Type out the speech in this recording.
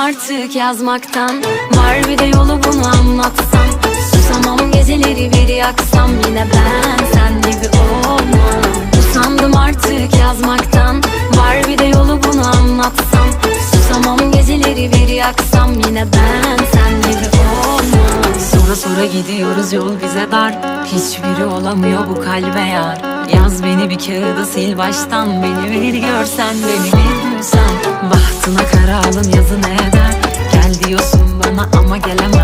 artık yazmaktan. Var bir de yolu bunu anlatsam. Susamam geceleri bir yaksam. Yine ben sen gibi olmam. Usandım artık yazmaktan. Var bir de yolu bunu anlatsam. Susamam geceleri bir yaksam. Yine ben sen gibi olmam. Sonra sonra gidiyoruz, yol bize dar. Hiçbiri olamıyor bu kalbe yar. Yaz beni bir kağıda, sil baştan. Beni bir görsen, beni bir duysan. Bahtına kara alın yazı ne eder? Gel diyorsun bana ama gelemem.